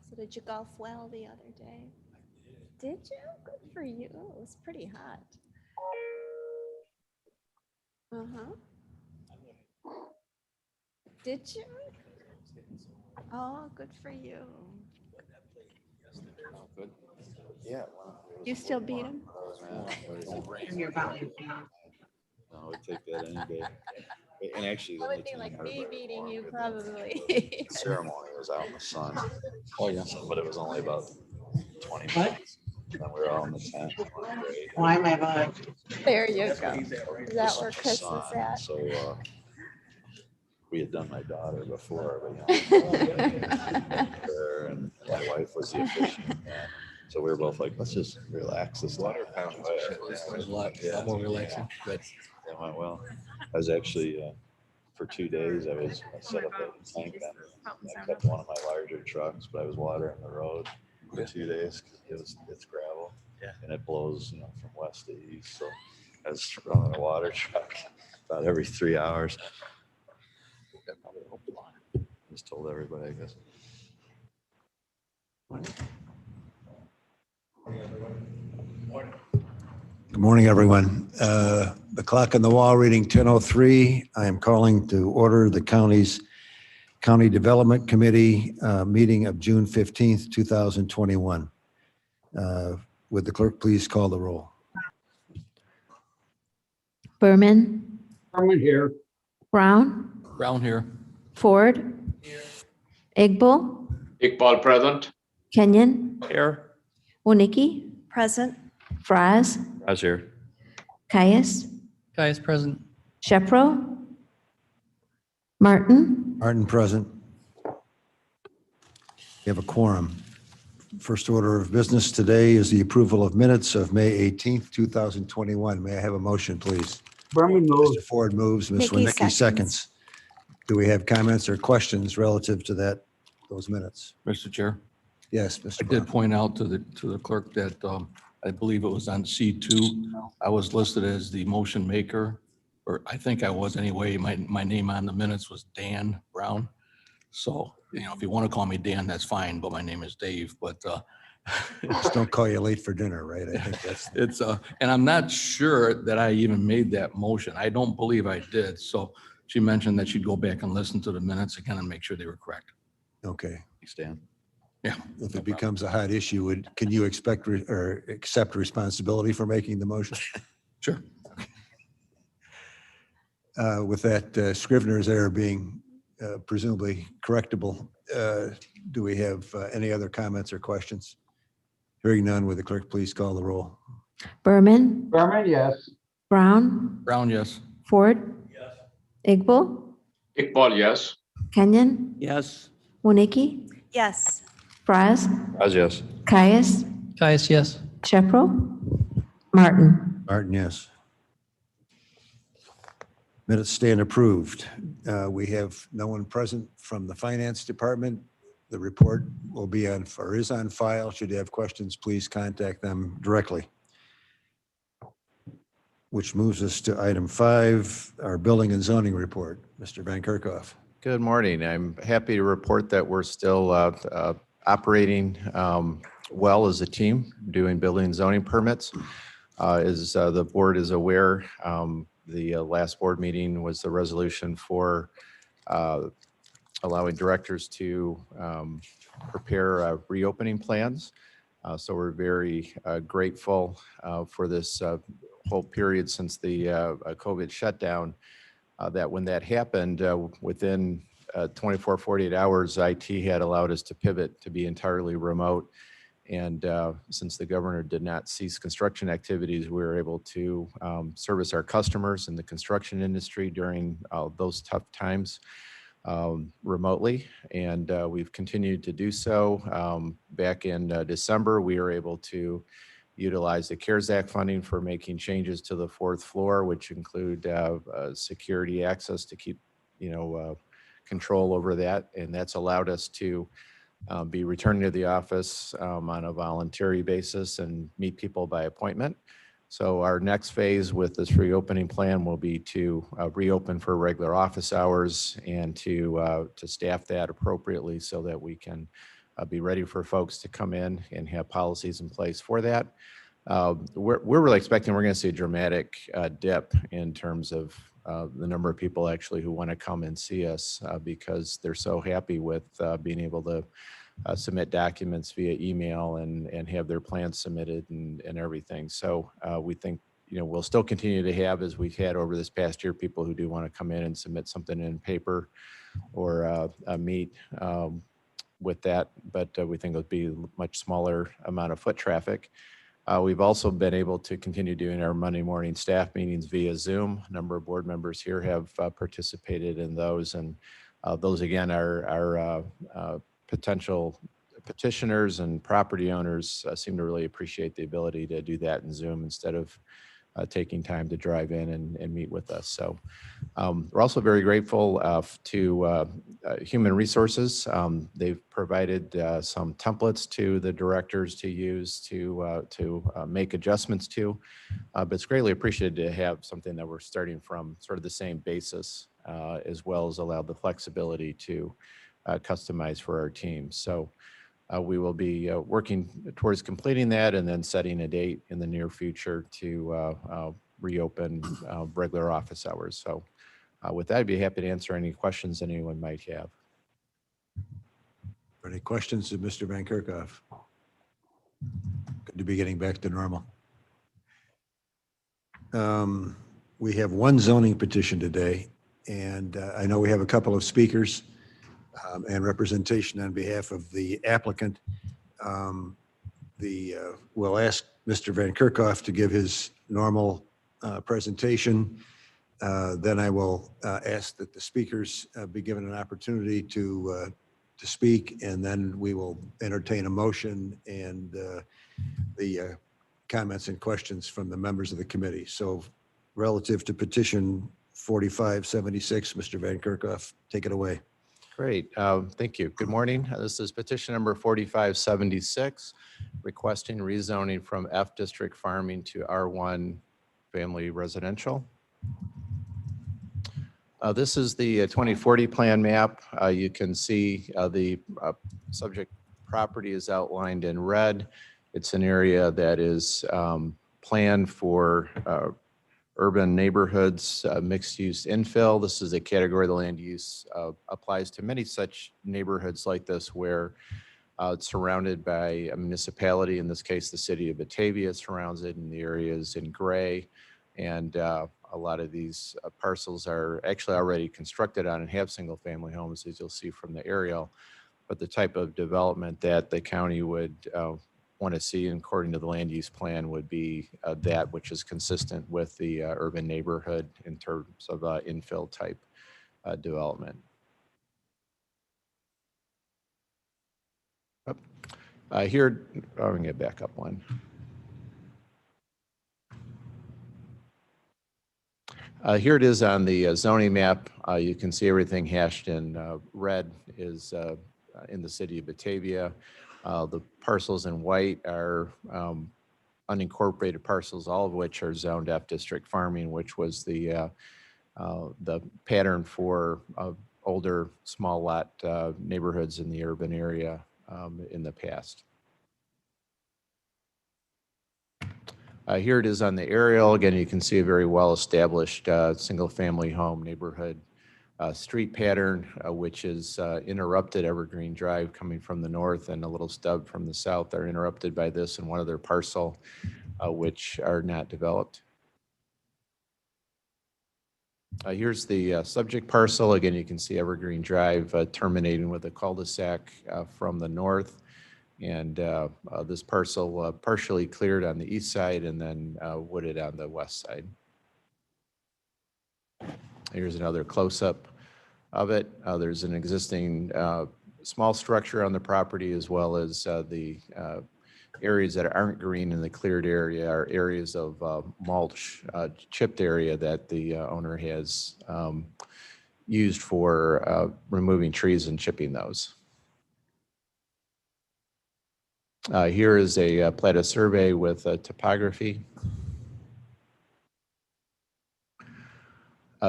So did you golf well the other day? Did you? Good for you. It was pretty hot. Uh-huh. Did you? Oh, good for you. Yeah. You still beat him? I would take that any day. And actually, the That only would be time like I me ever beating you, the probably. ceremony was out in the sun. Oh, yeah. But it was only about 20 minutes. And we were all in the tent. Why am I buying? There you go. Is that where Chris is at? So we had done my daughter before, but her and my wife was the officiant. So we were both like, let's just relax this water pound. It was a lot more relaxing. Good. It went well. I was actually for 2 days. I set up a tank on. I kept one of my larger trucks, but I was watering the road for 2 days because it's gravel. Yeah. And it blows, from west to east. So I was running a water truck about every 3 hours. That probably helped a lot. Just told everybody, I guess. Good morning, everyone. The clock on the wall reading 10:03. I am calling to order the County Development Committee meeting of June 15th, 2021. Would the clerk please call the roll? Berman, Berman here. Brown, Brown here. Ford, Iqbal, Iqbal present. Kenyon, Here. Oniki, Present. Fraz, I was here. Caius, Guys present. Shepro, Martin, Martin present. We have a quorum. First order of business today is the approval of minutes of May 18th, 2021. May I have a motion, please? Berman moves. Mr. Ford moves, Ms. Nikki Winicki seconds. seconds. Do we have comments or questions relative to those minutes? Mr. Chair, Yes, I Mr. did Brown. point out to the clerk that I believe it was on C2. I was listed as the motion maker, or I think I was anyway. My name on the minutes was Dan Brown. So, if you want to call me Dan, that's fine, but my name is Dave. But Just don't call you late for dinner, right? I think that's, it's, and I'm not sure that I even made that motion. I don't believe I did. So she mentioned that she'd go back and listen to the minutes again and make sure they were correct. okay. Thanks, Dan. Yeah. If it becomes a hot issue, can you expect or accept responsibility for making the motion? Sure. With that Scrivener's error being presumably correctable, do we have any other comments or questions? Hearing none, would the clerk please call the roll? Berman, Berman, yes. Brown, Brown, yes. Ford, Iqbal, Iqbal, yes. Kenyon, Yes. Oniki, Yes. Fraz, I was yes. Caius, Guys, yes. Shepro, Martin. Martin, yes. Minutes stand approved. We have no one present from the Finance Department. The report will be on, or is on file. Should you have questions, please contact them directly. Which moves us to item 5, our Building and Zoning Report. Mr. Van Kerkhoff. Good morning. I'm happy to report that we're still operating well as a team, doing building and zoning permits. As the board is aware, the last board meeting was the resolution for allowing directors to prepare reopening plans. So we're very grateful for this whole period since the COVID shutdown. That when that happened, within 24, 48 hours, IT had allowed us to pivot to be entirely remote. And since the governor did not cease construction activities, we were able to service our customers in the construction industry during those tough times remotely. And we've continued to do so. Back in December, we were able to utilize the CARES Act funding for making changes to the 4th floor, which include security access to keep, control over that. And that's allowed us to be returning to the office on a voluntary basis and meet people by appointment. So our next phase with this reopening plan will be to reopen for regular office hours and to staff that appropriately so that we can be ready for folks to come in and have policies in place for that. We're really expecting we're going to see a dramatic dip in terms of the number of people actually who want to come and see us because they're so happy with being able to submit documents via email and have their plans submitted and everything. So we think, we'll still continue to have, as we've had over this past year, people who do want to come in and submit something in paper or meet with that, but we think it'll be a much smaller amount of foot traffic. We've also been able to continue doing our Monday morning staff meetings via Zoom. A number of board members here have participated in those, and those again are potential petitioners and property owners seem to really appreciate the ability to do that in Zoom instead of taking time to drive in and meet with us. So we're also very grateful to Human Resources. They've provided some templates to the directors to use to make adjustments to, but it's greatly appreciated to have something that we're starting from sort of the same basis, as well as allow the flexibility to customize for our team. So we will be working towards completing that and then setting a date in the near future to reopen regular office hours. So with that, I'd be happy to answer any questions anyone might have. Any questions of Mr. Van Kerkhoff? Good to be getting back to normal. We have one zoning petition today, and I know we have a couple of speakers and representation on behalf of the applicant. We'll ask Mr. Van Kerkhoff to give his normal presentation. Then I will ask that the speakers be given an opportunity to speak, and then we will entertain a motion and the comments and questions from the members of the committee. So relative to petition 4576, Mr. Van Kerkhoff, take it away. Great. Thank you. Good morning. This is petition number 4576, requesting rezoning from F District Farming to R1 Family Residential. This is the 2040 plan map. You can see the subject property is outlined in red. It's an area that is planned for urban neighborhoods, mixed-use infill. This is a category of the land use applies to many such neighborhoods like this where it's surrounded by a municipality. In this case, the city of Batavia surrounds it, and the area is in gray. And a lot of these parcels are actually already constructed on and have single-family homes, as you'll see from the aerial. But the type of development that the county would want to see, according to the land use plan, would be that which is consistent with the urban neighborhood in terms of infill type development. Here, I'm going to get back up one. Here it is on the zoning map. You can see everything hashed in red is in the city of Batavia. The parcels in white are unincorporated parcels, all of which are zoned F District Farming, which was the pattern for older small lot neighborhoods in the urban area in the past. Here it is on the aerial. Again, you can see a very well-established single-family home neighborhood street pattern, which is interrupted. Evergreen Drive coming from the north and a little stub from the south are interrupted by this and one other parcel, which are not developed. Here's the subject parcel. Again, you can see Evergreen Drive terminating with a cul-de-sac from the north. And this parcel partially cleared on the east side and then wooded on the west side. Here's another close-up of it. There's an existing small structure on the property, as well as the areas that aren't green in the cleared area are areas of mulch, chipped area that the owner has used for removing trees and chipping those. Here is a Plata survey with topography.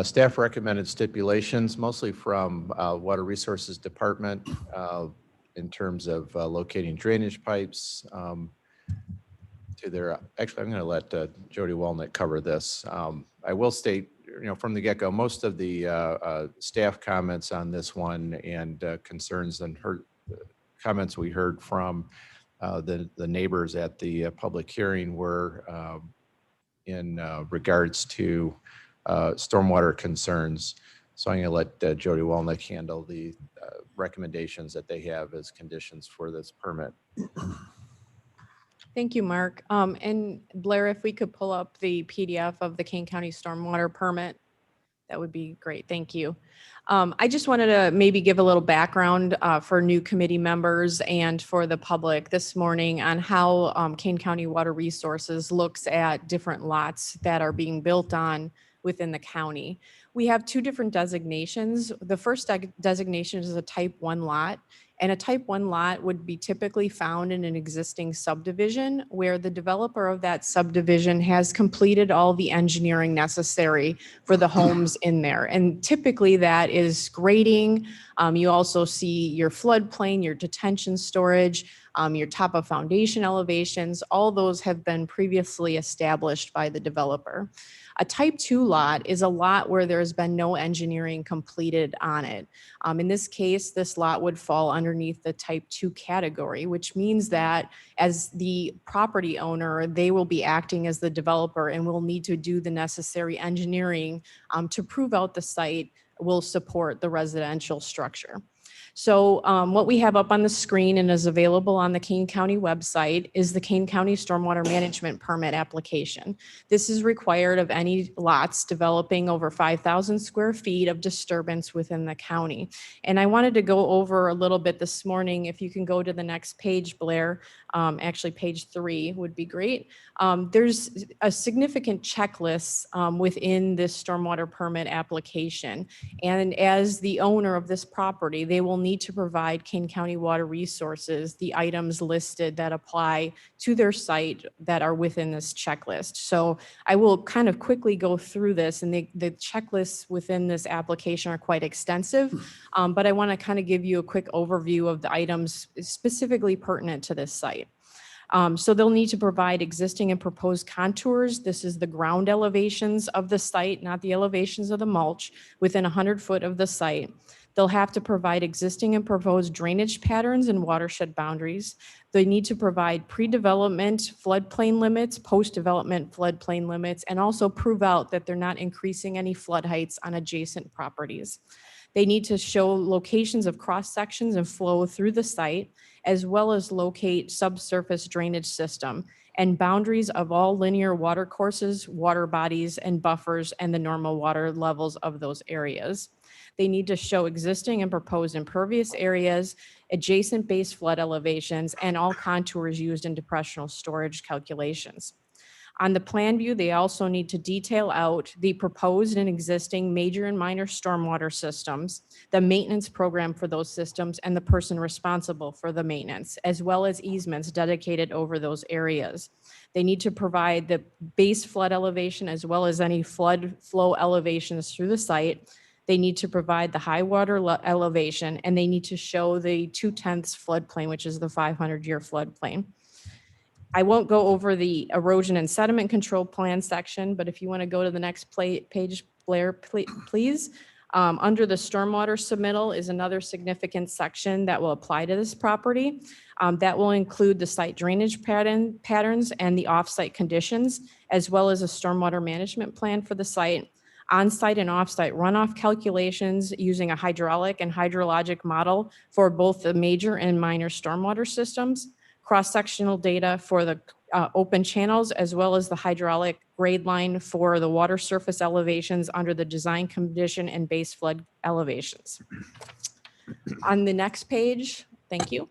Staff recommended stipulations, mostly from Water Resources Department in terms of locating drainage pipes to their, actually, I'm going to let Jody Walnut cover this. I will state, from the get-go, most of the staff comments on this one and concerns and comments we heard from the neighbors at the public hearing were in regards to stormwater concerns. So I'm going to let Jody Walnut handle the recommendations that they have as conditions for this permit. Thank you, Mark. And Blair, if we could pull up the PDF of the Kane County Stormwater Permit, that would be great. Thank you. I just wanted to maybe give a little background for new committee members and for the public this morning on how Kane County Water Resources looks at different lots that are being built on within the county. We have two different designations. The first designation is a type 1 lot, and a type 1 lot would be typically found in an existing subdivision where the developer of that subdivision has completed all the engineering necessary for the homes in there. And typically that is grading. You also see your floodplain, your detention storage, your top of foundation elevations. All those have been previously established by the developer. A type 2 lot is a lot where there's been no engineering completed on it. In this case, this lot would fall underneath the type 2 category, which means that as the property owner, they will be acting as the developer and will need to do the necessary engineering to prove out the site will support the residential structure. So what we have up on the screen and is available on the Kane County website is the Kane County Stormwater Management Permit application. This is required of any lots developing over 5,000 square feet of disturbance within the county. And I wanted to go over a little bit this morning. If you can go to the next page, Blair, actually page 3 would be great. There's a significant checklist within this stormwater permit application. And as the owner of this property, they will need to provide Kane County Water Resources the items listed that apply to their site that are within this checklist. So I will kind of quickly go through this, and the checklists within this application are quite extensive, but I want to kind of give you a quick overview of the items specifically pertinent to this site. So they'll need to provide existing and proposed contours. This is the ground elevations of the site, not the elevations of the mulch, within 100 foot of the site. They'll have to provide existing and proposed drainage patterns and watershed boundaries. They need to provide pre-development floodplain limits, post-development floodplain limits, and also prove out that they're not increasing any flood heights on adjacent properties. They need to show locations of cross sections and flow through the site, as well as locate subsurface drainage system and boundaries of all linear water courses, water bodies, and buffers, and the normal water levels of those areas. They need to show existing and proposed impervious areas, adjacent base flood elevations, and all contours used in depressional storage calculations. On the plan view, they also need to detail out the proposed and existing major and minor stormwater systems, the maintenance program for those systems, and the person responsible for the maintenance, as well as easements dedicated over those areas. They need to provide the base flood elevation as well as any flood flow elevations through the site, They need to provide the high water elevation, and they need to show the 2/10 floodplain, which is the 500-year floodplain. I won't go over the erosion and sediment control plan section, but if you want to go to the next page, Blair, please. Under the stormwater submittal is another significant section that will apply to this property. That will include the site drainage patterns and the off-site conditions, as well as a stormwater management plan for the site, on-site and off-site runoff calculations using a hydraulic and hydrologic model for both the major and minor stormwater systems, cross-sectional data for the open channels, as well as the hydraulic grade line for the water surface elevations under the design condition and base flood elevations. On the next page, thank you,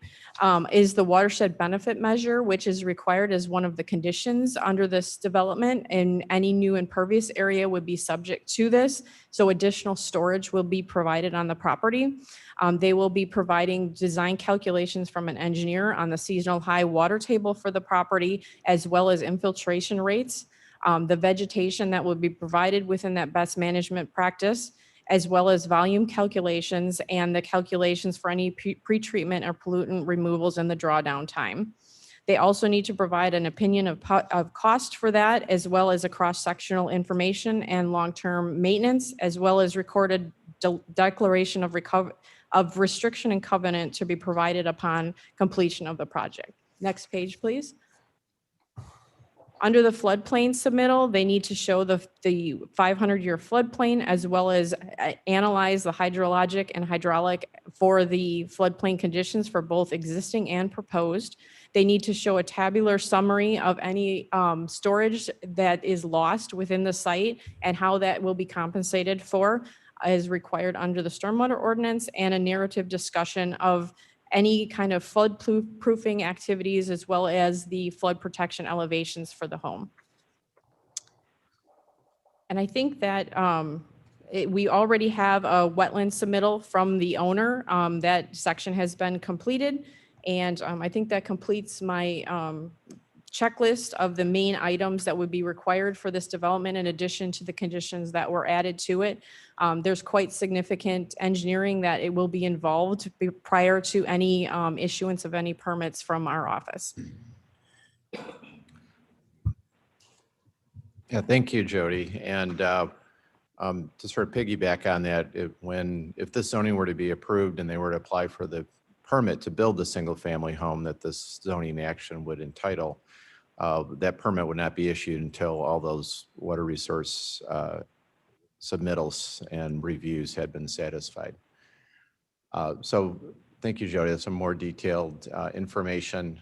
is the watershed benefit measure, which is required as one of the conditions under this development, and any new impervious area would be subject to this. So additional storage will be provided on the property. They will be providing design calculations from an engineer on the seasonal high water table for the property, as well as infiltration rates, the vegetation that will be provided within that best management practice, as well as volume calculations and the calculations for any pretreatment or pollutant removals in the drawdown time. They also need to provide an opinion of cost for that, as well as a cross-sectional information and long-term maintenance, as well as recorded declaration of restriction and covenant to be provided upon completion of the project. Next page, please. Under the floodplain submittal, they need to show the 500-year floodplain, as well as analyze the hydrologic and hydraulic for the floodplain conditions for both existing and proposed. They need to show a tabular summary of any storage that is lost within the site and how that will be compensated for as required under the stormwater ordinance, and a narrative discussion of any kind of flood proofing activities, as well as the flood protection elevations for the home. And I think that we already have a wetland submittal from the owner. That section has been completed. And I think that completes my checklist of the main items that would be required for this development, in addition to the conditions that were added to it. There's quite significant engineering that it will be involved prior to any issuance of any permits from our office. Yeah, thank you, Jody. And to sort of piggyback on that, if this zoning were to be approved and they were to apply for the permit to build the single family home that this zoning action would entitle, that permit would not be issued until all those water resource submittals and reviews had been satisfied. So thank you, Jody. That's some more detailed information.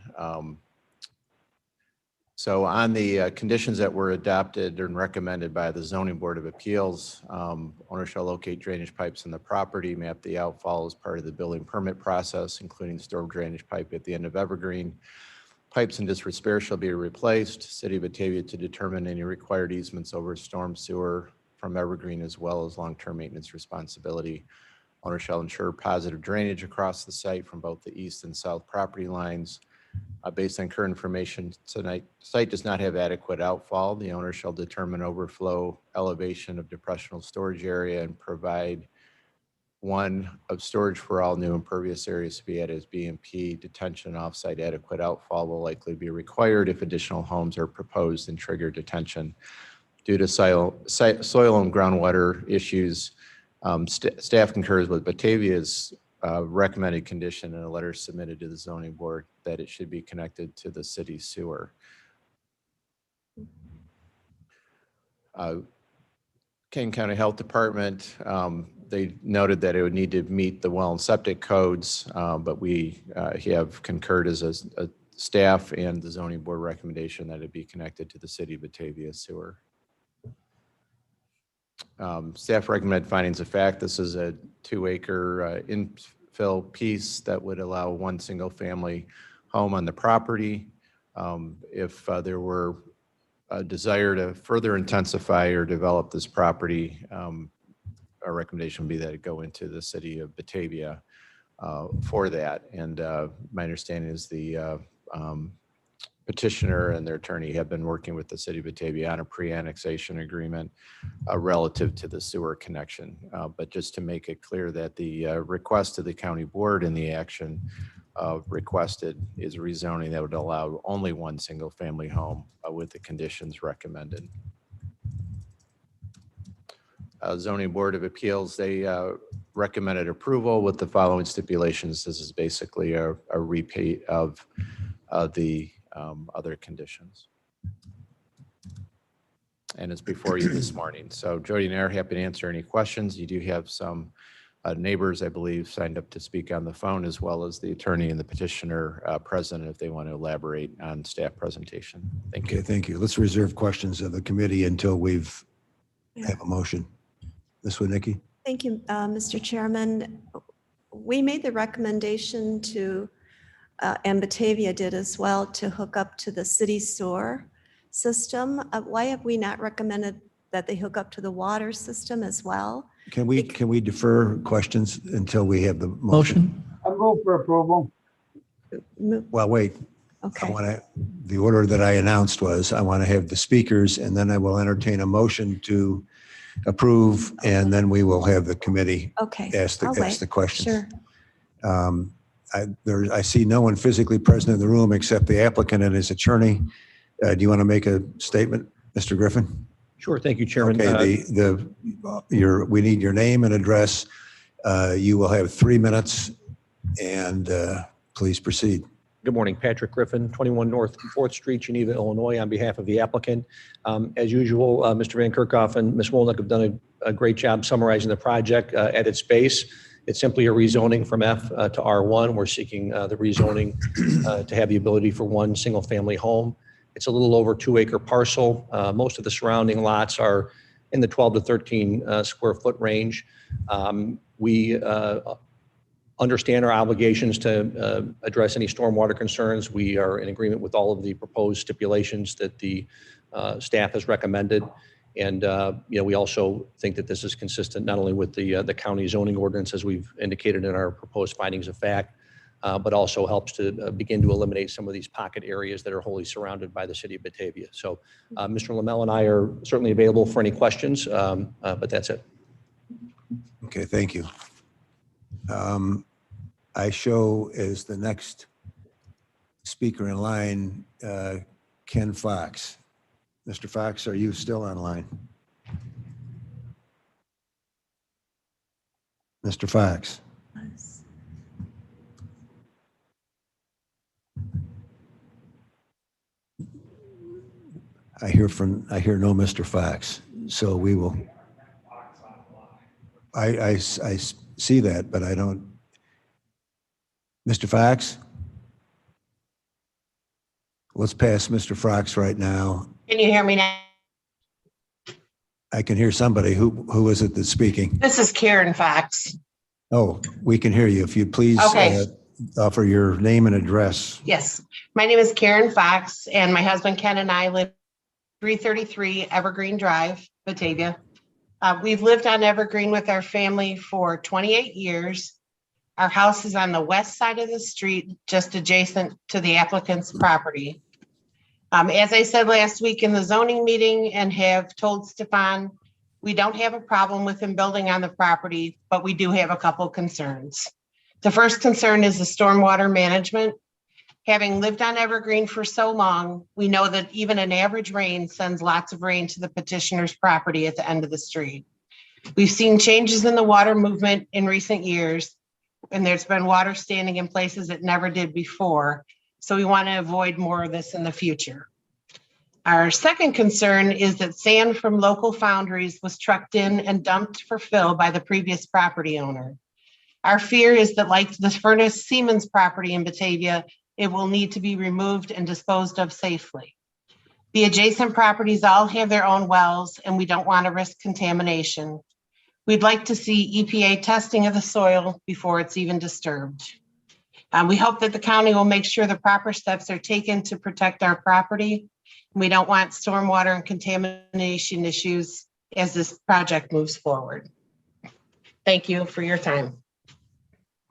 So on the conditions that were adopted and recommended by the Zoning Board of Appeals, owner shall locate drainage pipes in the property, map the outfall as part of the building permit process, including storm drainage pipe at the end of Evergreen. Pipes in disrepair shall be replaced. City of Batavia to determine any required easements over storm sewer from Evergreen, as well as long-term maintenance responsibility. Owner shall ensure positive drainage across the site from both the east and south property lines. Based on current information tonight, site does not have adequate outfall. The owner shall determine overflow elevation of depressional storage area and provide one of storage for all new impervious areas to be added as B&P. Detention offsite adequate outfall will likely be required if additional homes are proposed and trigger detention. Due to soil and groundwater issues, staff concurs with Batavia's recommended condition in a letter submitted to the zoning board that it should be connected to the city sewer. Kane County Health Department, they noted that it would need to meet the well and septic codes, but we have concurred as a staff and the zoning board recommendation that it be connected to the city of Batavia sewer. Staff recommend findings of fact. This is a 2-acre infill piece that would allow one single family home on the property. If there were a desire to further intensify or develop this property, our recommendation would be that it go into the city of Batavia for that. And my understanding is the petitioner and their attorney have been working with the city of Batavia on a pre-annexation agreement relative to the sewer connection. But just to make it clear that the request to the county board in the action requested is rezoning that would allow only one single family home with the conditions recommended. Zoning Board of Appeals, they recommended approval with the following stipulations. This is basically a repeat of the other conditions. And it's before you this morning. So Jody and I are happy to answer any questions. You do have some neighbors, I believe, signed up to speak on the phone, as well as the attorney and the petitioner present if they want to elaborate on staff presentation. Thank you. Okay, thank you. Let's reserve questions of the committee until we've have a motion. This one, Nikki? Thank you, Mr. Chairman. We made the recommendation to, and Batavia did as well, to hook up to the city sewer system. Why have we not recommended that they hook up to the water system as well? Can we defer questions until we have the motion? I move for approval. Well, wait. I Okay, want to, the order that I announced was I want to have the speakers and then I will entertain a motion to approve and then we will have the committee okay. ask I'll the wait. questions. Sure. I see no one physically present in the room except the applicant and his attorney. Do you want to make a statement, Mr. Griffin? Sure, thank you, Chairman. Okay, we need your name and address. You will have 3 minutes and please proceed. Good morning, Patrick Griffin, 21 North 4th Street, Geneva, Illinois, on behalf of the applicant. As usual, Mr. Van Kerkhoff and Ms. Wolnick have done a great job summarizing the project at its base. It's simply a rezoning from F to R1. We're seeking the rezoning to have the ability for one single family home. It's a little over 2-acre parcel. Most of the surrounding lots are in the 12 to 13 square foot range. We understand our obligations to address any stormwater concerns. We are in agreement with all of the proposed stipulations that the staff has recommended. And we also think that this is consistent not only with the county zoning ordinance, as we've indicated in our proposed findings of fact, but also helps to begin to eliminate some of these pocket areas that are wholly surrounded by the city of Batavia. So Mr. Lamel and I are certainly available for any questions, but that's it. Okay, thank you. I show as the next speaker in line, Ken Fox. Mr. Fox, are you still online? Mr. Fox? I hear no Mr. Fox, so we will. I see that, but I don't. Mr. Fox? Let's pass Mr. Fox right now. Can you hear me now? I can hear somebody. Who is it that's speaking? This is Karen Fox. Oh, we can hear you. If you'd please Okay. Offer your name and address. Yes, my name is Karen Fox and my husband Ken and I live 333 Evergreen Drive, Batavia. We've lived on Evergreen with our family for 28 years. Our house is on the west side of the street, just adjacent to the applicant's property. As I said last week in the zoning meeting and have told Stefan, we don't have a problem with him building on the property, but we do have a couple concerns. The first concern is the stormwater management. Having lived on Evergreen for so long, we know that even an average rain sends lots of rain to the petitioner's property at the end of the street. We've seen changes in the water movement in recent years, and there's been water standing in places it never did before. So we want to avoid more of this in the future. Our second concern is that sand from local foundries was trucked in and dumped for fill by the previous property owner. Our fear is that, like the Furnace Siemens property in Batavia, it will need to be removed and disposed of safely. The adjacent properties all have their own wells, and we don't want to risk contamination. We'd like to see EPA testing of the soil before it's even disturbed. We hope that the county will make sure the proper steps are taken to protect our property. We don't want stormwater and contamination issues as this project moves forward. Thank you for your time.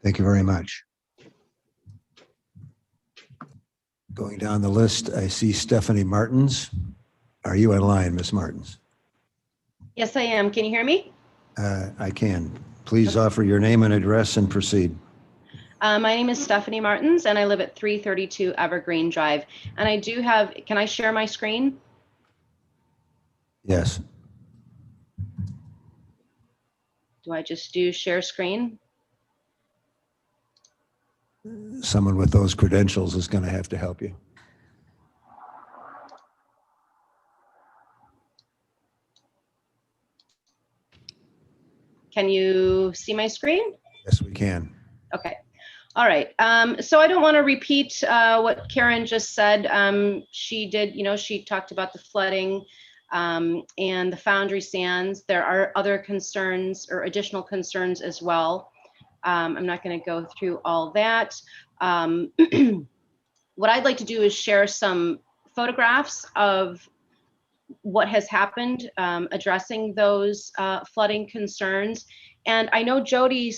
Thank you very much. Going down the list, I see Stephanie Martins. Are you online, Ms. Martins? Yes, I am. Can you hear me? I can. Please offer your name and address and proceed. My name is Stephanie Martins, and I live at 332 Evergreen Drive. And I do have, can I share my screen? Yes. Do I just do share screen? Someone with those credentials is going to have to help you. Can you see my screen? Yes, we can. Okay. All right. So I don't want to repeat what Karen just said. She did, she talked about the flooding and the foundry sands. There are other concerns or additional concerns as well. I'm not going to go through all that. What I'd like to do is share some photographs of what has happened addressing those flooding concerns. And I know Jody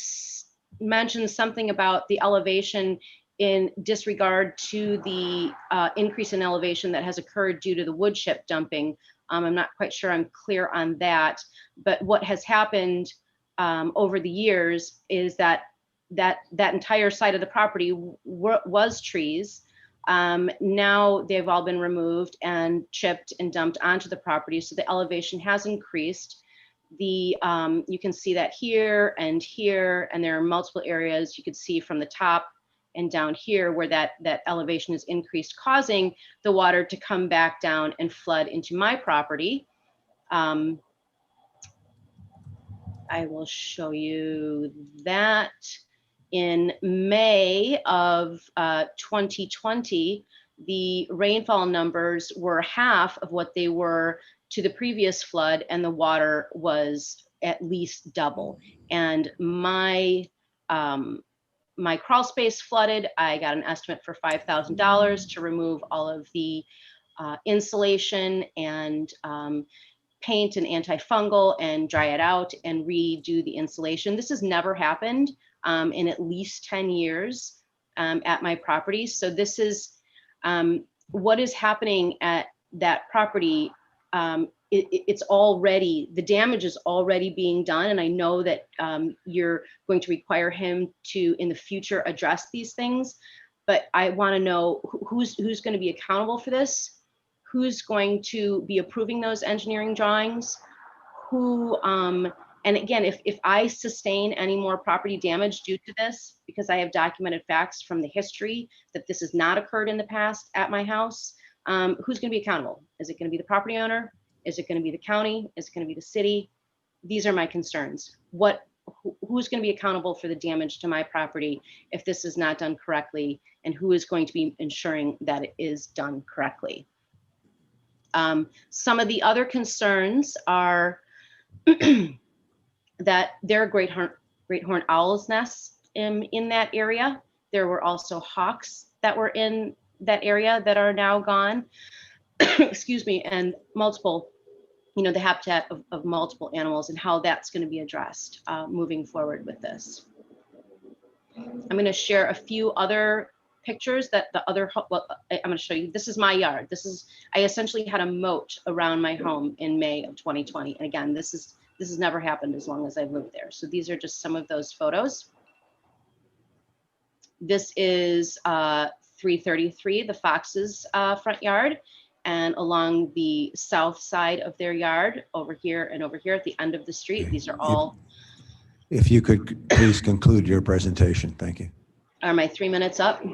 mentioned something about the elevation in disregard to the increase in elevation that has occurred due to the wood chip dumping. I'm not quite sure I'm clear on that, but what has happened over the years is that entire side of the property was trees. Now they've all been removed and chipped and dumped onto the property. So the elevation has increased. You can see that here, and there are multiple areas you could see from the top and down here where that elevation is increased, causing the water to come back down and flood into my property. I will show you that. In May of 2020, the rainfall numbers were half of what they were to the previous flood, and the water was at least double. And my crawl space flooded. I got an estimate for $5,000 to remove all of the insulation and paint and antifungal and dry it out and redo the insulation. This has never happened in at least 10 years at my property. So this is what is happening at that property. It's already, the damage is already being done. And I know that you're going to require him to, in the future, address these things. But I want to know who's going to be accountable for this, who's going to be approving those engineering drawings, who, and again, if I sustain any more property damage due to this, because I have documented facts from the history that this has not occurred in the past at my house, who's going to be accountable? Is it going to be the property owner? Is it going to be the county? Is it going to be the city? These are my concerns. Who's going to be accountable for the damage to my property if this is not done correctly? And who is going to be ensuring that it is done correctly? Some of the other concerns are that there are great horned owls nests in that area. There were also hawks that were in that area that are now gone. Excuse me, and multiple, the habitat of multiple animals and how that's going to be addressed moving forward with this. I'm going to share a few other pictures that I'm going to show you. This is my yard. I essentially had a moat around my home in May of 2020. And again, this has never happened as long as I've lived there. So these are just some of those photos. This is 333, the Fox's front yard, and along the south side of their yard, over here and over here at the end of the street. These are all. If you could please conclude your presentation. Thank you. Are my 3 minutes up?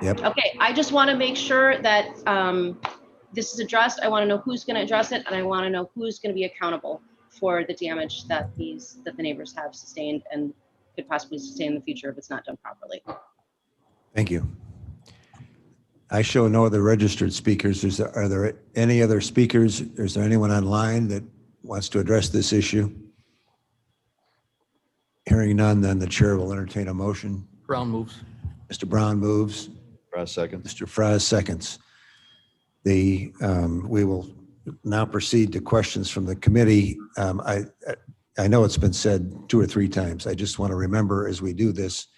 Yep. Okay, I just want to make sure that this is addressed. I want to know who's going to address it, and I want to know who's going to be accountable for the damage that the neighbors have sustained and could possibly sustain in the future if it's not done properly. Thank you. I show no other registered speakers. Are there any other speakers? Is there anyone online that wants to address this issue? Hearing none, then the chair will entertain a motion. Brown moves. Mr. Brown moves. For a second. Mr. Fraz seconds. We will now proceed to questions from the committee. I know it's been said 2 or 3 times. I just want to remember as we do this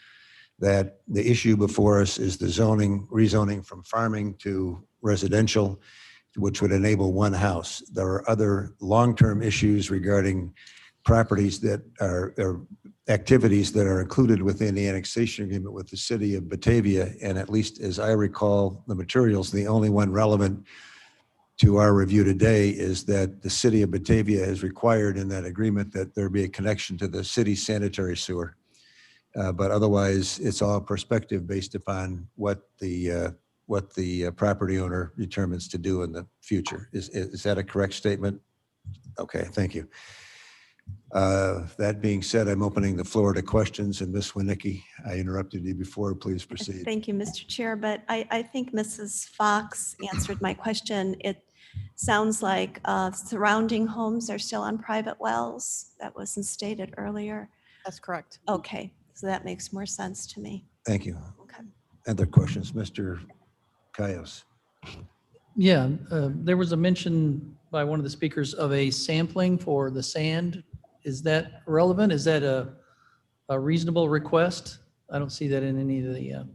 that the issue before us is the rezoning from farming to residential, which would enable one house. There are other long-term issues regarding properties that are activities that are included within the annexation agreement with the city of Batavia. And at least as I recall the materials, the only one relevant to our review today is that the city of Batavia has required in that agreement that there be a connection to the city's sanitary sewer. But otherwise, it's all perspective based upon what the property owner determines to do in the future. Is that a correct statement? Okay, thank you. That being said, I'm opening the floor to questions. And Ms. Winicki, I interrupted you before. Please proceed. Thank you, Mr. Chair, but I think Mrs. Fox answered my question. It sounds like surrounding homes are still on private wells. That wasn't stated earlier. That's correct. Okay, so that makes more sense to me. Thank you. Okay. Other questions, Mr. Cayos? Yeah, there was a mention by one of the speakers of a sampling for the sand. Is that relevant? Is that a reasonable request? I don't see that in any of the,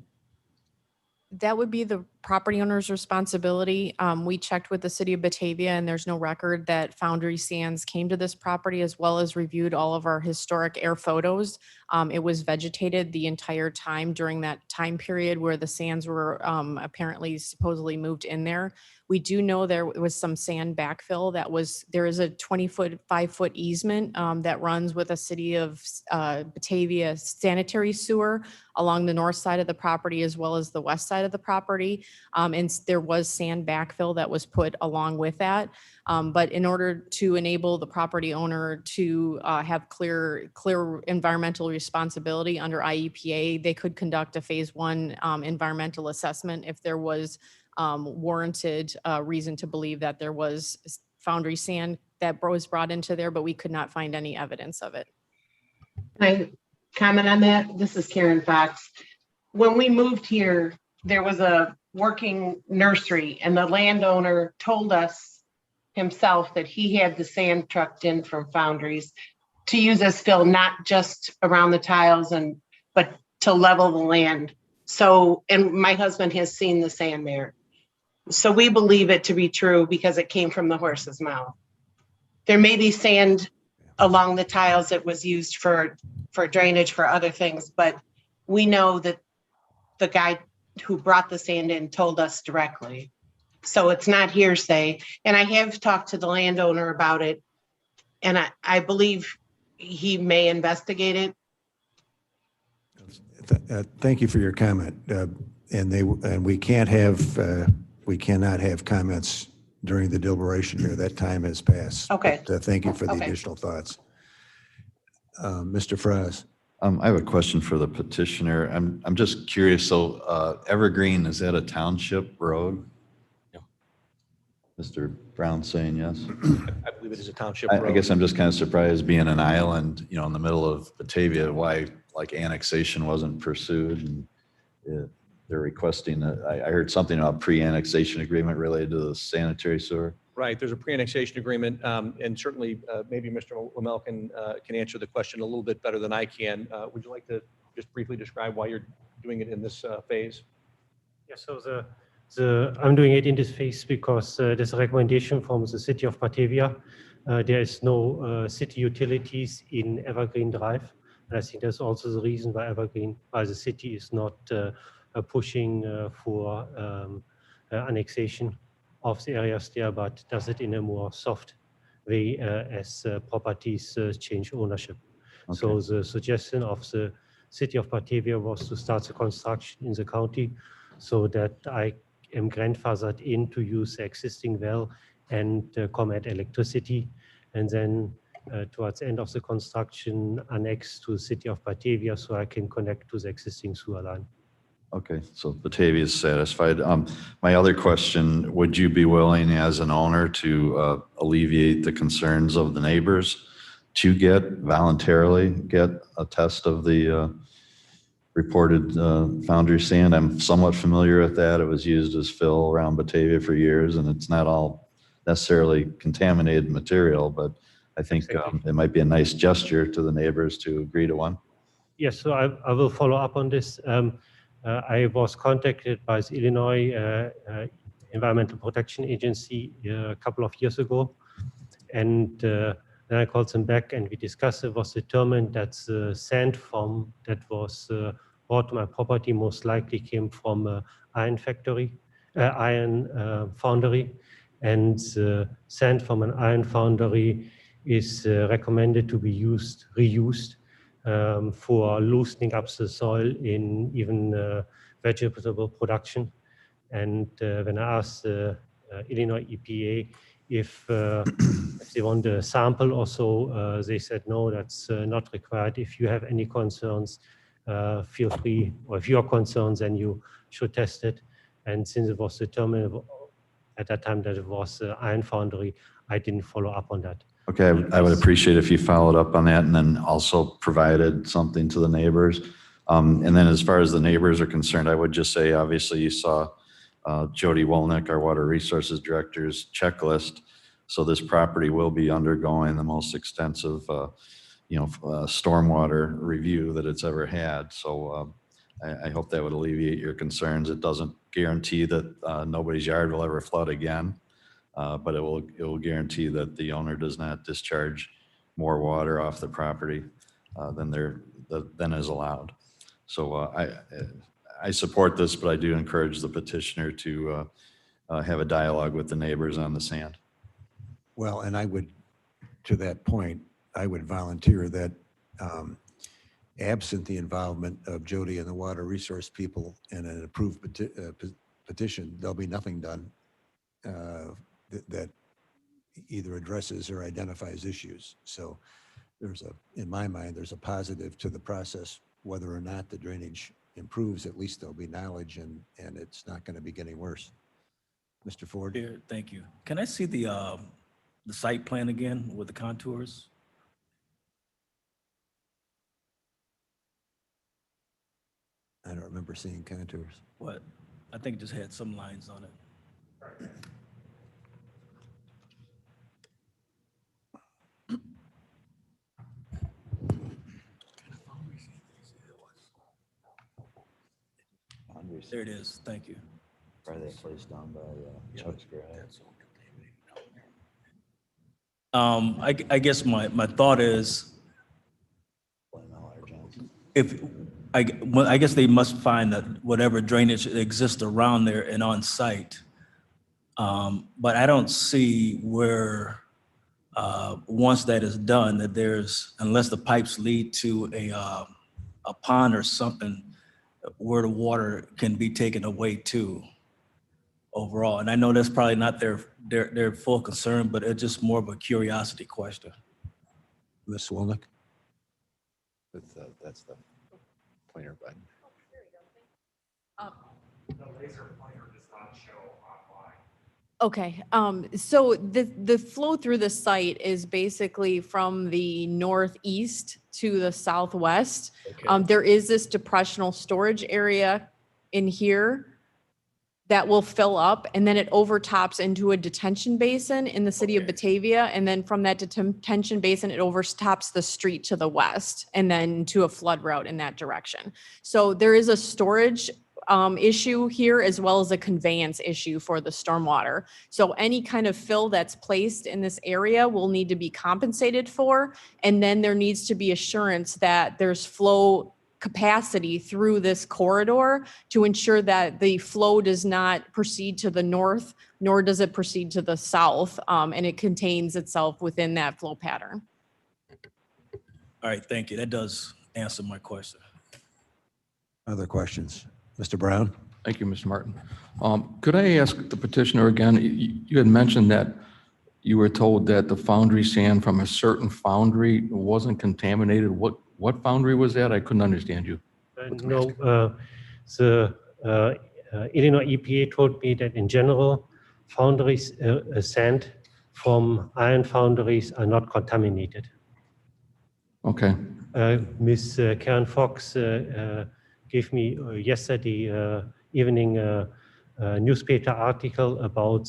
That would be the property owner's responsibility. We checked with the city of Batavia and there's no record that Foundry Sands came to this property, as well as reviewed all of our historic air photos. It was vegetated the entire time during that time period where the sands were apparently supposedly moved in there. We do know there was some sand backfill there is a 20-foot, 5-foot easement that runs with a city of Batavia sanitary sewer along the north side of the property as well as the west side of the property. And there was sand backfill that was put along with that. But in order to enable the property owner to have clear environmental responsibility under IEPA, they could conduct a phase 1 environmental assessment if there was warranted reason to believe that there was Foundry sand that was brought into there, but we could not find any evidence of it. Can I comment on that? This is Karen Fox. When we moved here, there was a working nursery and the landowner told us himself that he had the sand trucked in from Foundries to use as fill, not just around the tiles but to level the land. So, and my husband has seen the sand there. So we believe it to be true because it came from the horse's mouth. There may be sand along the tiles that was used for drainage for other things, but we know that the guy who brought the sand in told us directly. So it's not hearsay. And I have talked to the landowner about it, and I believe he may investigate it. Thank you for your comment. And we cannot have comments during the deliberation here. That time has passed. Okay. But, thank you for the Okay. additional thoughts. Mr. Fraz. I have a question for the petitioner. I'm just curious. So Evergreen, is that a township road? Yeah. Mr. Brown saying yes. I believe it is a township I road. guess I'm just kind of surprised being an island, in the middle of Batavia, why like annexation wasn't pursued. And they're requesting, I heard something about pre-annexation agreement related to the sanitary sewer. Right, there's a pre-annexation agreement, and certainly maybe Mr. Lamel can answer the question a little bit better than I can. Would you like to just briefly describe why you're doing it in this phase? Yeah, so I'm doing it in this phase because there's a recommendation from the city of Batavia. There is no city utilities in Evergreen Drive. And I think that's also the reason why the city is not pushing for annexation of the areas there, but does it in a more soft way as properties change ownership. Okay. So the suggestion of the city of Batavia was to start the construction in the county so that I am grandfathered in to use the existing well and come at electricity. And then towards the end of the construction, annex to the city of Batavia so I can connect to the existing sewer line. Okay, so Batavia is satisfied. My other question, would you be willing as an owner to alleviate the concerns of the neighbors to voluntarily get a test of the reported Foundry sand? I'm somewhat familiar with that. It was used as fill around Batavia for years, and it's not all necessarily contaminated material, but I think it might be a nice gesture to the neighbors to agree to one. Yes, so I will follow up on this. I was contacted by the Illinois Environmental Protection Agency a couple of years ago. And then I called them back and we discussed. It was determined that the sand from that was brought to my property most likely came from an iron factory, iron foundry. And sand from an iron foundry is recommended to be reused for loosening up the soil in even vegetable production. And when I asked Illinois EPA if they want a sample or so, they said, no, that's not required. If you have any concerns, feel free, or if you are concerned, then you should test it. And since it was determined at that time that it was iron foundry, I didn't follow up on that. Okay, I would appreciate if you followed up on that and then also provided something to the neighbors. And then as far as the neighbors are concerned, I would just say, obviously you saw Jody Wolnick, our Water Resources Director's checklist. So this property will be undergoing the most extensive, stormwater review that it's ever had. So I hope that would alleviate your concerns. It doesn't guarantee that nobody's yard will ever flood again, but it will guarantee that the owner does not discharge more water off the property than is allowed. So I support this, but I do encourage the petitioner to have a dialogue with the neighbors on the sand. Well, and I would, to that point, I would volunteer that absent the involvement of Jody and the water resource people in an approved petition, there'll be nothing done that either addresses or identifies issues. So in my mind, there's a positive to the process, whether or not the drainage improves, at least there'll be knowledge and it's not going to be getting worse. Mr. Ford? Here, thank you. Can I see the site plan again with the contours? I don't remember seeing contours. What? I think it just had some lines on it. There it is. Thank you. Probably that place down by Chuck's garage. I guess my thought is, I guess they must find that whatever drainage exists around there and on site. But I don't see where, once that is done, that unless the pipes lead to a pond or something, where the water can be taken away to overall. And I know that's probably not their full concern, but it's just more of a curiosity question. Ms. Wolnick? That's the pointer button. Okay, so the flow through the site is basically from the northeast to the southwest. Okay. There is this depressional storage area in here that will fill up, and then it overtops into a detention basin in the city of Batavia. And then from that detention basin, it overtops the street to the west and then to a flood route in that direction. So there is a storage issue here as well as a conveyance issue for the stormwater. So any kind of fill that's placed in this area will need to be compensated for. And then there needs to be assurance that there's flow capacity through this corridor to ensure that the flow does not proceed to the north, nor does it proceed to the south, and it contains itself within that flow pattern. All right, thank you. That does answer my question. Other questions? Mr. Brown? Thank you, Mr. Martin. Could I ask the petitioner again, you had mentioned that you were told that the foundry sand from a certain foundry wasn't contaminated. What foundry was that? I couldn't understand you. No, the Illinois EPA told me that in general, foundries, sand from iron foundries are not contaminated. Okay. Ms. Karen Fox gave me yesterday evening a newspaper article about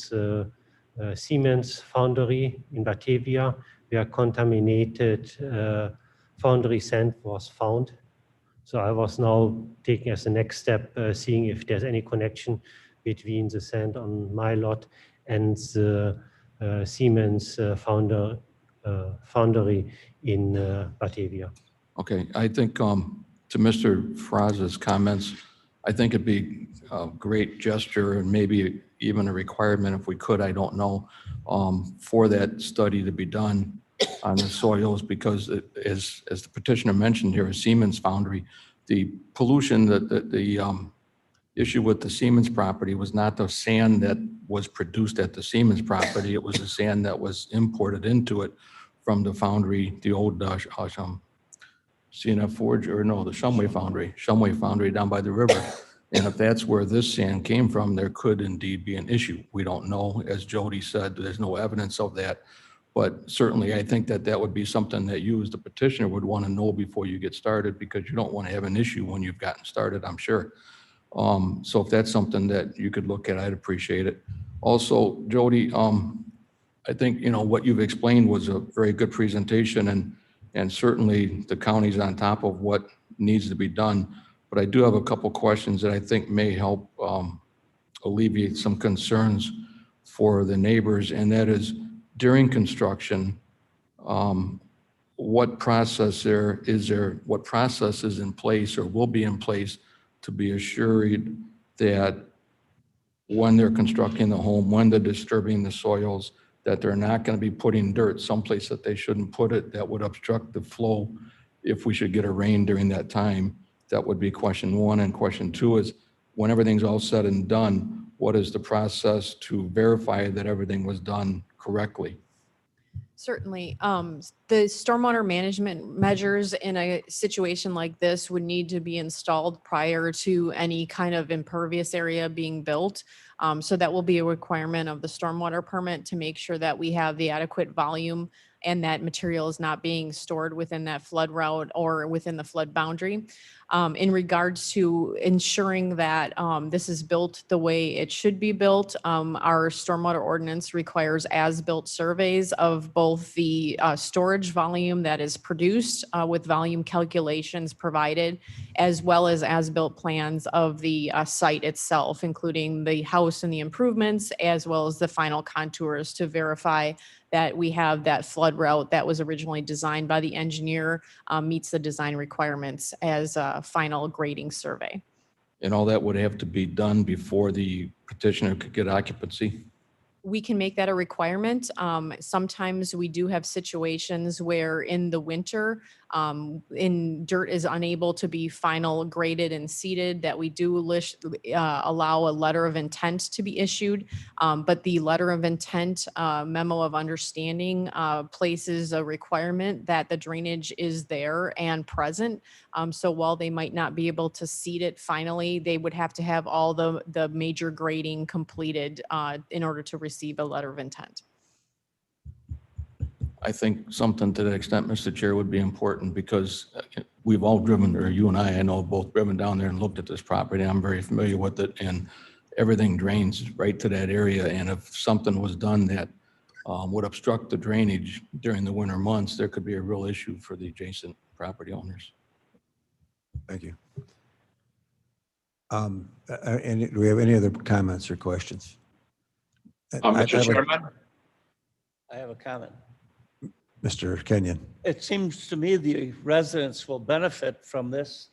Siemens foundry in Batavia, where contaminated foundry sand was found. So I was now taking as the next step, seeing if there's any connection between the sand on my lot and the Siemens foundry in Batavia. Okay, I think to Mr. Fraz's comments, I think it'd be a great gesture and maybe even a requirement if we could, I don't know, for that study to be done on the soils because as the petitioner mentioned here, a Siemens foundry, the pollution, the issue with the Siemens property was not the sand that was produced at the Siemens property. It was the sand that was imported into it from the foundry, the old CNF Forge, or no, the Shumway foundry down by the river. And if that's where this sand came from, there could indeed be an issue. We don't know. As Jody said, there's no evidence of that. But certainly, I think that that would be something that you as the petitioner would want to know before you get started because you don't want to have an issue when you've gotten started, I'm sure. So if that's something that you could look at, I'd appreciate it. Also, Jody, I think, what you've explained was a very good presentation and certainly the county's on top of what needs to be done. But I do have a couple questions that I think may help alleviate some concerns for the neighbors. And that is during construction, what process what process is in place or will be in place to be assured that when they're constructing the home, when they're disturbing the soils, that they're not going to be putting dirt someplace that they shouldn't put it that would obstruct the flow if we should get a rain during that time. That would be question one. And question two is when everything's all said and done, what is the process to verify that everything was done correctly? Certainly. The stormwater management measures in a situation like this would need to be installed prior to any kind of impervious area being built. So that will be a requirement of the stormwater permit to make sure that we have the adequate volume and that material is not being stored within that flood route or within the flood boundary. In regards to ensuring that this is built the way it should be built, our stormwater ordinance requires as-built surveys of both the storage volume that is produced with volume calculations provided, as well as built plans of the site itself, including the house and the improvements, as well as the final contours to verify that we have that flood route that was originally designed by the engineer meets the design requirements as a final grading survey. And all that would have to be done before the petitioner could get occupancy? We can make that a requirement. Sometimes we do have situations where in the winter, dirt is unable to be final graded and seeded, that we do allow a letter of intent to be issued. But the letter of intent memo of understanding places a requirement that the drainage is there and present. So while they might not be able to seed it finally, they would have to have all the major grading completed in order to receive a letter of intent. I think something to that extent, Mr. Chair, would be important because we've all driven, or you and I know, both driven down there and looked at this property. I'm very familiar with it and everything drains right to that area. And if something was done that would obstruct the drainage during the winter months, there could be a real issue for the adjacent property owners. Thank you. And do we have any other comments or questions? Mr. Chairman? I have a comment. Mr. Kenyon. It seems to me the residents will benefit from this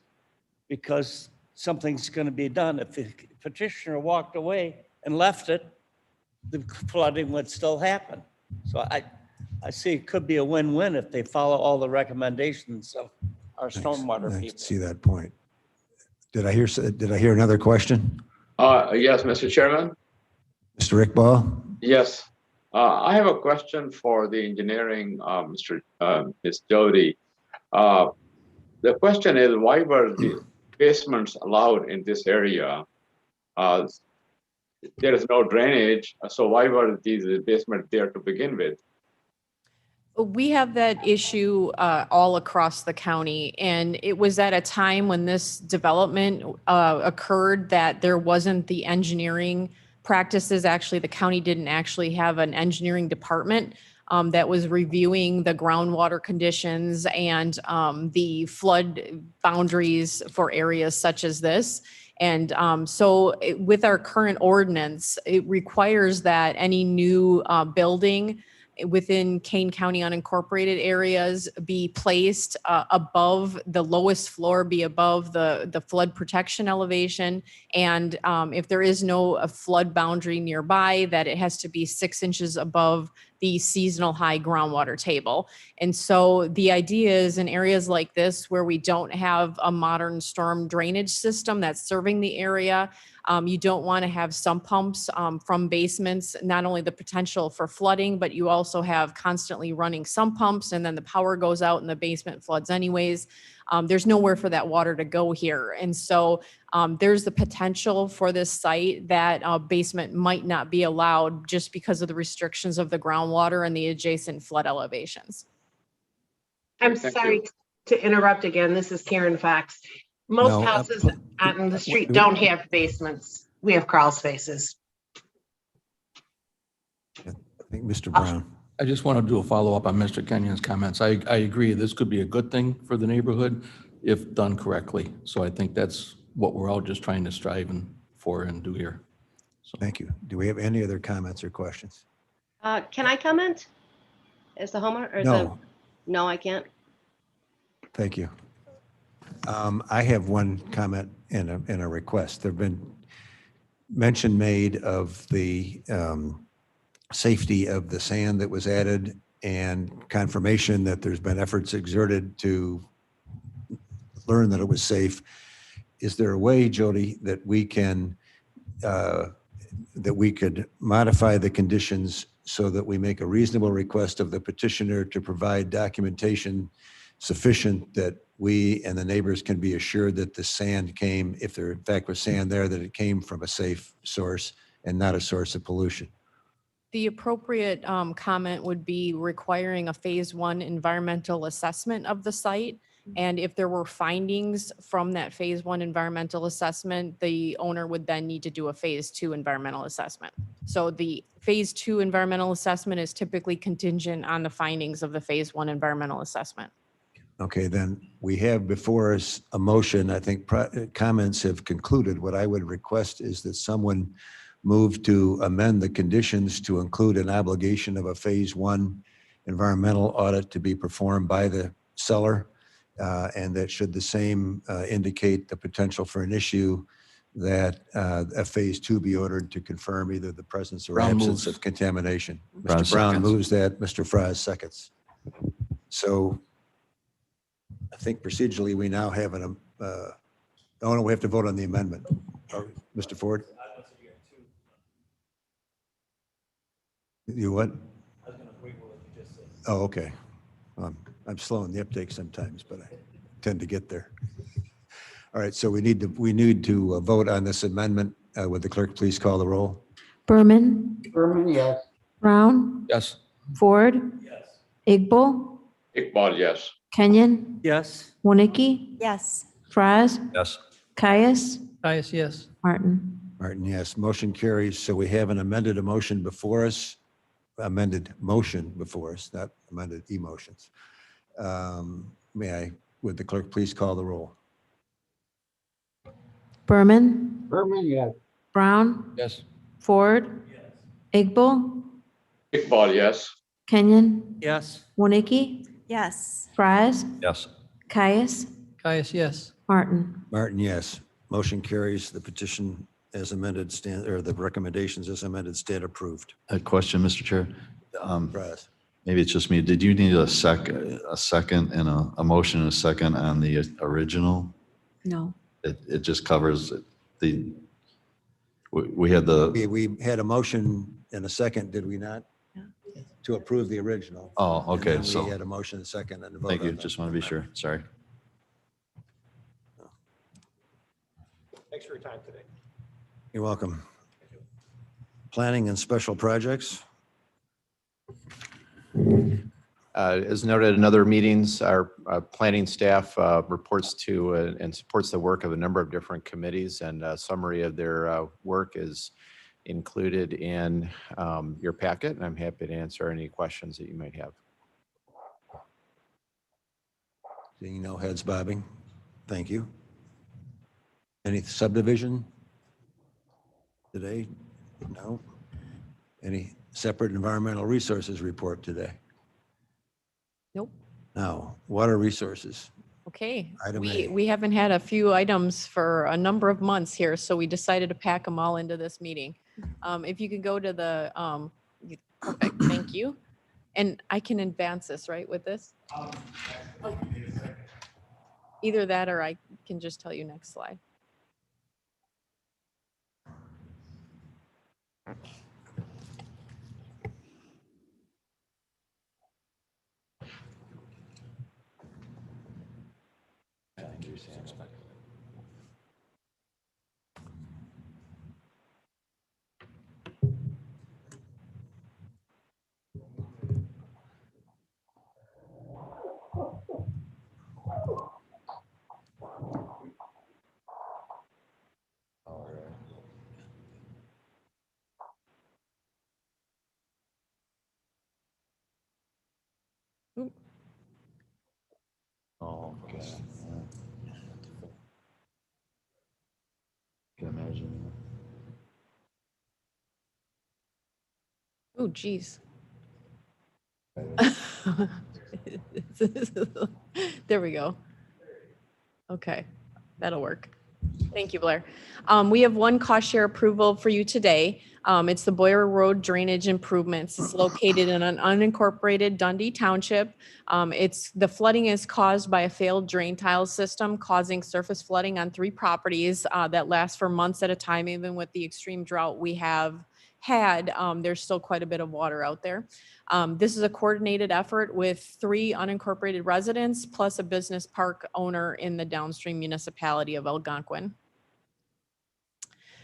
because something's going to be done. If the petitioner walked away and left it, the flooding would still happen. So I see it could be a win-win if they follow all the recommendations of our stormwater I people. see that point. Did I hear another question? Yes, Mr. Chairman. Mr. Iqbal? Yes. I have a question for the engineering, Ms. Jody. The question is, why were the basements allowed in this area? There is no drainage, so why were these basements there to begin with? We have that issue all across the county, and it was at a time when this development occurred that there wasn't the engineering practices. Actually, the county didn't actually have an engineering department. that was reviewing the groundwater conditions and the flood boundaries for areas such as this. And with our current ordinance, it requires that any new building within Kane County unincorporated areas be placed above the lowest floor, be above the flood protection elevation. And if there is no flood boundary nearby, that it has to be 6 inches above the seasonal high groundwater table. And so the idea is in areas like this where we don't have a modern storm drainage system that's serving the area, you don't want to have sump pumps from basements, not only the potential for flooding, but you also have constantly running sump pumps and then the power goes out and the basement floods anyways. There's nowhere for that water to go here. And so there's the potential for this site that basement might not be allowed just because of the restrictions of the groundwater and the adjacent flood elevations. I'm Thank sorry you. to interrupt again. This is Karen Fox. Most No, houses on the street don't have basements. We have crawl spaces. I think Mr. Brown. I just want to do a follow-up on Mr. Kenyon's comments. I agree, this could be a good thing for the neighborhood if done correctly. So I think that's what we're all just trying to strive for and do here. So. Thank you. Do we have any other comments or questions? Can I comment as the homeowner? Or No. No, I can't. Thank you. I have one comment and a request. There've been mention made of the safety of the sand that was added and confirmation that there's been efforts exerted to learn that it was safe. Is there a way, Jody, that we can that we could modify the conditions so that we make a reasonable request of the petitioner to provide documentation sufficient that we and the neighbors can be assured that the sand came, if there in fact was sand there, that it came from a safe source and not a source of pollution? The appropriate comment would be requiring a phase 1 environmental assessment of the site. And if there were findings from that phase 1 environmental assessment, the owner would then need to do a phase 2 environmental assessment. So the phase 2 environmental assessment is typically contingent on the findings of the phase 1 environmental assessment. Okay, then we have before us a motion. I think comments have concluded. What I would request is that someone move to amend the conditions to include an obligation of a phase 1 environmental audit to be performed by the seller. And that should the same indicate the potential for an issue, that a phase 2 be ordered to confirm either the presence or Brown absence moves. of contamination. Brown Mr. Brown seconds. moves that, Mr. Fry seconds. So I think procedurally we now have an, oh no, we have to vote on the amendment. Mr. Ford? You what? Oh, okay. I'm slow in the uptake sometimes, but I tend to get there. All right, so we need to vote on this amendment. Would the clerk please call the roll? Berman, Berman, yes. Brown, Yes. Ford. Yes. Igbo, Iqbal, yes. Kenyon, Yes. Winnicke, Yes. Fraz, Yes. Caius, Caius, yes. Martin. Martin, yes. Motion carries. So we have an amended motion before us, not amended emotions. Would the clerk please call the roll? Berman, Berman, yes. Brown, Yes. Ford. Igbo, Iqbal, yes. Kenyon, Yes. Winnicke, Yes. Fraz, Yes. Caius, Caius, yes. Martin. Martin, yes. Motion carries. The petition as amended or the recommendations as amended stand approved. A question, Mr. Chair. Fraz. Maybe it's just me. Did you need a second and a motion and a second on the original? No. It just covers we had the, We had a motion and a second, did we not? To approve the original. oh, And okay, then so, we had a motion and a second and a vote. thank you. on the Just want to be sure. Sorry. Thanks for your time today. You're welcome. Planning and special projects. As noted in other meetings, our planning staff reports to and supports the work of a number of different committees, and a summary of their work is included in your packet, and I'm happy to answer any questions that you might have. Seeing no heads bobbing, thank you. Any subdivision today? No. Any separate environmental resources report today? Nope. Now, water resources. Okay, Item we, A. we haven't had a few items for a number of months here, so we decided to pack them all into this meeting. If you could go to the, perfect, thank you. And I can advance this, right, with this? Either that or I can just tell you next slide. Oop. Oh, God. Can imagine. Oh, geez. There we go. Okay, that'll work. Thank you, Blair. We have one cost share approval for you today. It's the Boyer Road Drainage Improvements. It's located in an unincorporated Dundee Township. The flooding is caused by a failed drain tile system, causing surface flooding on 3 properties that lasts for months at a time. Even with the extreme drought we have had, there's still quite a bit of water out there. This is a coordinated effort with 3 unincorporated residents plus a business park owner in the downstream municipality of Algonquin.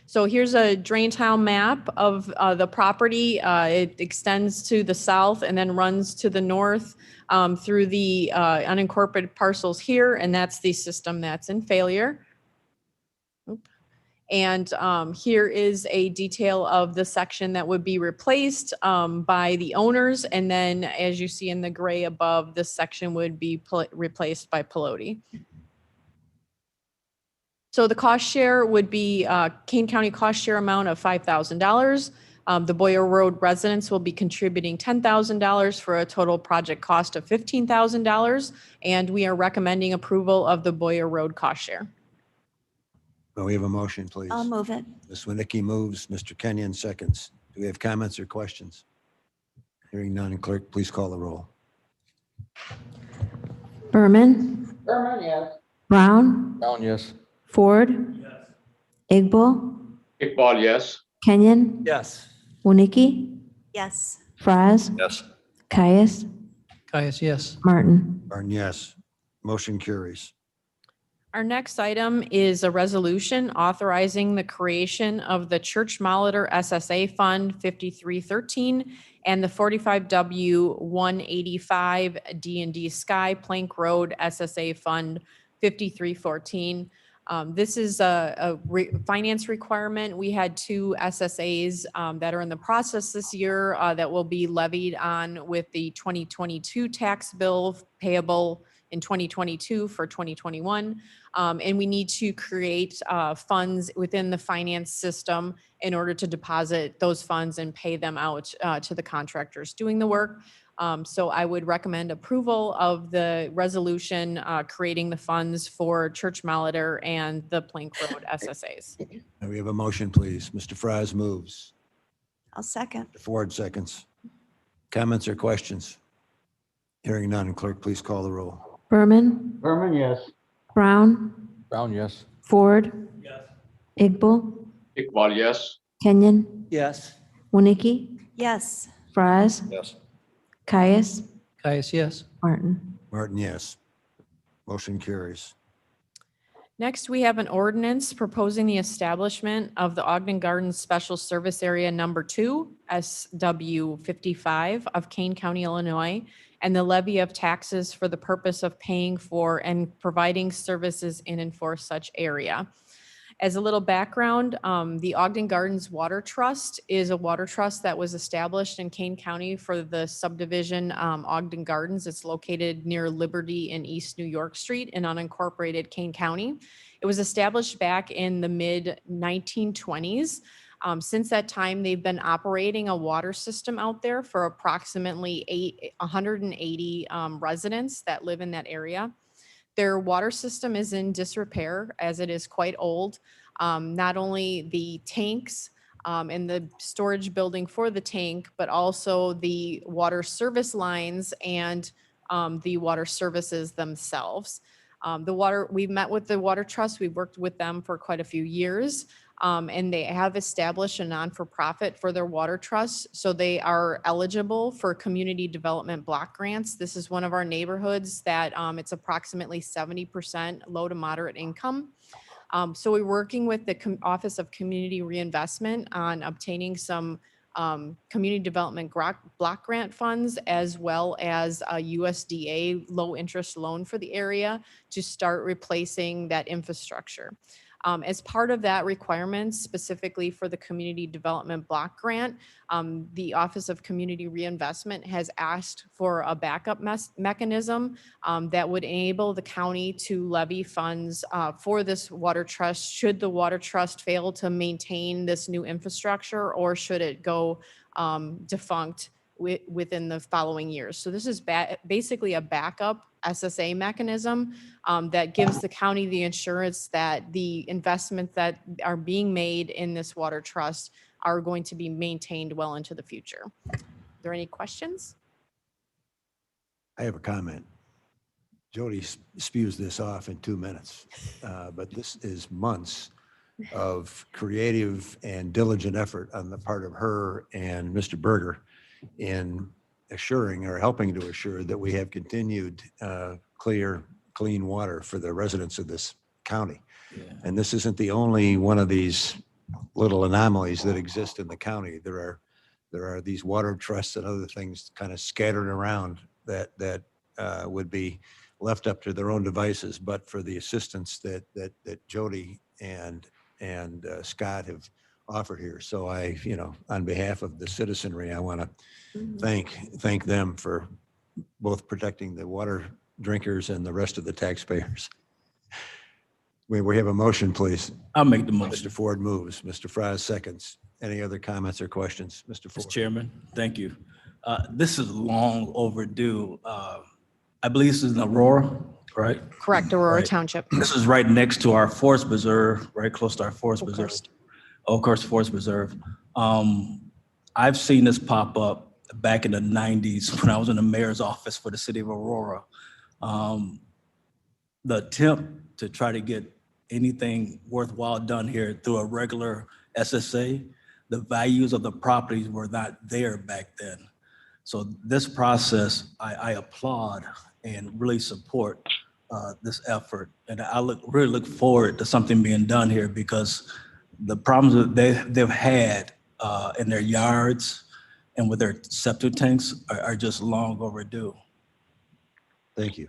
So here's a drain tile map of the property. It extends to the south and then runs to the north through the unincorporated parcels here, and that's the system that's in failure. Oop. And here is a detail of the section that would be replaced by the owners. And then as you see in the gray above, this section would be replaced by Pelote. So the cost share would be Kane County cost share amount of $5,000. The Boyer Road residents will be contributing $10,000 for a total project cost of $15,000. And we are recommending approval of the Boyer Road cost share. Well, we have a motion, please. I'll move it. Ms. Winnicki moves, Mr. Kenyon seconds. Do we have comments or questions? Hearing none, clerk, please call the roll. Berman, Berman, yes. Brown, Brown, yes. Ford, Iqbal, Iqbal, yes. Kenyon, Yes. Winnicki, Yes. Fraz, Yes. Caius, Caius, yes. Martin. Martin, yes. Motion carries. Our next item is a resolution authorizing the creation of the Church Molitor SSA Fund 5313 and the 45W 185 D&D Sky Plank Road SSA Fund 5314. This is a finance requirement. We had 2 SSAs that are in the process this year that will be levied on with the 2022 tax bill payable in 2022 for 2021. And we need to create funds within the finance system in order to deposit those funds and pay them out to the contractors doing the work. So I would recommend approval of the resolution creating the funds for Church Molitor and the Plank Road SSAs. And we have a motion, please. Mr. Fries moves. I'll second. Mr. Ford seconds. Comments or questions? Hearing none, clerk, please call the roll. Berman, Berman, yes. Brown, Brown, yes. Ford, Iqbal, Iqbal, yes. Kenyon, Yes. Winnicki, Yes. Fraz, Yes. Caius, Caius, yes. Martin. Martin, yes. Motion carries. Next, we have an ordinance proposing the establishment of the Ogden Gardens Special Service Area Number 2, SW 55 of Kane County, Illinois, and the levy of taxes for the purpose of paying for and providing services in and for such area. As a little background, the Ogden Gardens Water Trust is a water trust that was established in Kane County for the subdivision Ogden Gardens. It's located near Liberty and East New York Street in unincorporated Kane County. It was established back in the mid 1920s. Since that time, they've been operating a water system out there for approximately 180 residents that live in that area. Their water system is in disrepair as it is quite old. Not only the tanks and the storage building for the tank, but also the water service lines and the water services themselves. We've met with the Water Trust. We've worked with them for quite a few years. And they have established a non-for-profit for their water trust. So they are eligible for community development block grants. This is one of our neighborhoods that it's approximately 70% low to moderate income. So we're working with the Office of Community Reinvestment on obtaining some community development block grant funds, as well as a USDA low interest loan for the area to start replacing that infrastructure. As part of that requirement, specifically for the community development block grant, the Office of Community Reinvestment has asked for a backup mechanism that would enable the county to levy funds for this water trust should the water trust fail to maintain this new infrastructure, or should it go defunct within the following years. So this is basically a backup SSA mechanism that gives the county the assurance that the investments that are being made in this water trust are going to be maintained well into the future. Are there any questions? I have a comment. Jody spews this off in 2 minutes, but this is months of creative and diligent effort on the part of her and Mr. Berger in assuring or helping to assure that we have continued clean water for the residents of this county. Yeah. And this isn't the only one of these little anomalies that exist in the county. There are these water trusts and other things kind of scattered around that would be left up to their own devices, but for the assistance that Jody and Scott have offered here. So I, on behalf of the citizenry, I want to thank them for both protecting the water drinkers and the rest of the taxpayers. We have a motion, please. I'll make the motion. Mr. Ford moves. Mr. Fries seconds. Any other comments or questions? Mr. Ford. Mr. Chairman, thank you. This is long overdue. I believe this is in Aurora, right? Correct, Aurora Right. Township. This is right next to our forest preserve, right close to our forest preserve. Oakhurst. Oakhurst Forest Preserve. I've seen this pop up back in the 90s when I was in the mayor's office for the city of Aurora. The attempt to try to get anything worthwhile done here through a regular SSA, the values of the properties were not there back then. So this process, I applaud and really support this effort. And I really look forward to something being done here, because the problems that they've had in their yards and with their septic tanks are just long overdue. Thank you.